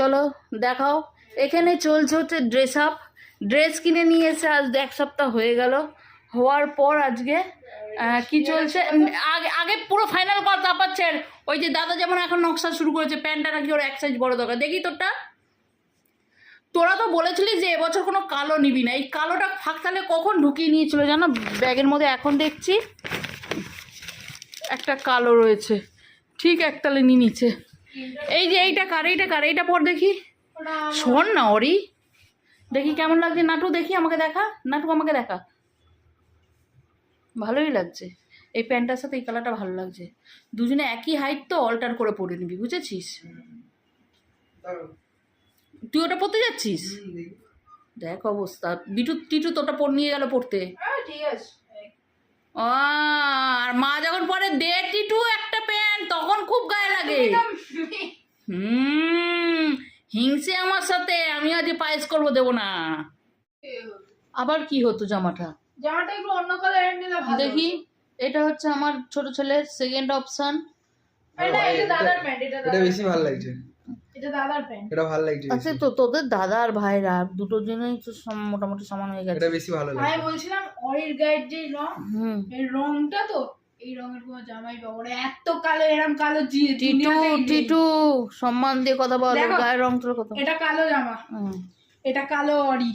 চলো দেখাও। এখানে চলছে হচ্ছে ড্রেস আপ। ড্রেস কিনে নিয়ে এসে আজ 1 সপ্তাহ হয়ে গেল। হওয়ার পর আজকে কি চলছে আগে আগে পুরো ফাইনাল কর, তারপর ছেড়। ওই যে দাদা যেমন এখন নকশা শুরু করেছে, প্যান্টটা নাকি ওর 1 সাইজ বড় দরকার। দেখি তোরটা। তোরা তো বলেছিলি যে এবছর কোনো কালো নিবি না, এই কালোটা ফাঁক তাহলে কখন ঢুকিয়ে নিয়েছিল জানো ব্যাগের মধ্যে। এখন দেখছি একটা কালো রয়েছে, ঠিক একতালে নিয়ে নিচ্ছে। এই যে এইটা কার, এইটা পর দেখি। শোন না ওরি, দেখি কেমন লাগছে। নাটু দেখি, আমাকে দেখা। নাটু আমাকে দেখা। ভালোই লাগছে এই প্যান্টটার সাথে এই কালারটা, ভালো লাগছে। দুজনে একই হাইট তো, অল্টার করে পরে নিবি, বুঝেছিস? তুই ওটা পরতে যাচ্ছিস? দেখ অবস্থা। টিটু তোটা নিয়ে গেল পড়তে। ঠিক আছে। আর মা যখন পরে দে টিটু একটা প্যান্ট, তখন খুব গায়ে লাগে। হিংসে আমার সাথে, আমি আজ পায়েস করবো, দেবো না। আবার কি হতো জামাটা একটু অন্য কালারের নিলে ভালো। দেখি। এটা হচ্ছে আমার ছোট ছেলের সেকেন্ড অপশন। এটা দাদার প্যান্ট, এটা বেশি ভালো লাগছে। এটা দাদার প্যান্ট। এটা ভালো লাগছে। আচ্ছা, তো তোদের দাদা আর ভাইরা দুটোর জন্যই তো মোটামুটি সমান হয়ে গেছে। এটা বেশি ভালো লাগছে। আমি বলছিলাম অরির গায়ের যে রং, এই রংটা তো এই রঙের কোনো জামাই পাবো না। এত কালো, এরকম কালো টিটু সম্মান দিয়ে কথা বল। গায়ের রং তোর কথা। এটা কালো জামা, এটা কালো অরি।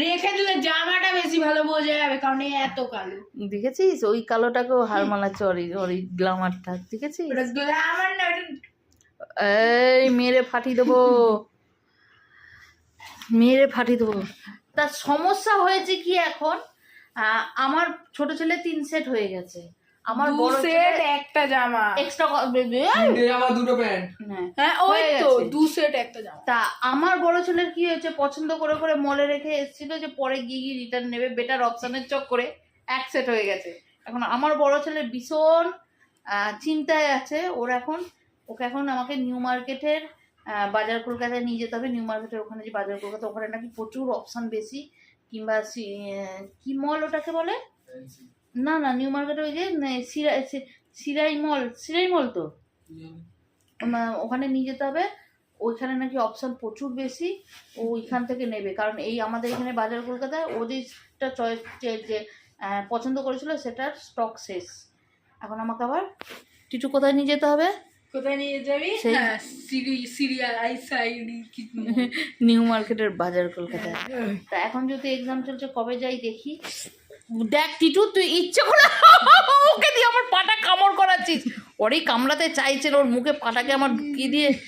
রেখে দিলে জামাটা বেশি ভালো বোঝা যাবে, কারণ এত কালো। দেখেছিস ওই কালোটাকেও হার মানাচ্ছে অরি গ্লামারটা, দেখেছিস? ওটা গ্ল্যামার না, এই মেরে ফাটিয়ে দেবো, মেরে ফাটিয়ে দেবো। তার সমস্যা হয়েছে কি এখন, আমার ছোট ছেলে 3 সেট হয়ে গেছে। আমার বড় সেট একটা জামা এক্সট্রা জামা দুটো প্যান্ট। হ্যাঁ ওই তো 2 সেট একটা জামা। তা আমার বড় ছেলের কি হয়েছে, পছন্দ করে করে মলে রেখে এসেছিল যে পরে গিয়ে রিটার্ন নেবে, বেটার অপশনের চক করে 1 সেট হয়ে গেছে। এখন আমার বড় ছেলে ভীষণ চিন্তায় আছে। ওকে এখন আমাকে নিউ মার্কেটের বাজার কলকাতায় নিয়ে যেতে হবে। নিউ মার্কেটের ওখানে যে বাজার কলকাতা, ওখানে নাকি প্রচুর অপশান বেশি। কিংবা কি মল ওটাকে বলে, না নিউ মার্কেটে ওই যে সিরাই মল তো, ওখানে নিয়ে যেতে হবে। ওইখানে নাকি অপশান প্রচুর বেশি, ও ওইখান থেকে নেবে। কারণ এই আমাদের এখানে বাজার কলকাতায় ও যেটা চয়েস যে পছন্দ করেছিল সেটার স্টক শেষ। এখন আমাকে আবার টিটু কোথায় নিয়ে যেতে হবে? কোথায় নিয়ে যাবি? নিউ মার্কেটের বাজার কলকাতায়। তা এখন যদি এক্সাম চলছে, কবে যাই দেখি। দেখ টিটু, তুই ইচ্ছে করে ওকে দিয়ে আমার পাটা কামড় করাচ্ছিস। ওরই কামড়াতে চাইছিল, ওর মুখে পাটাকে আমার ঢুকিয়ে দিয়ে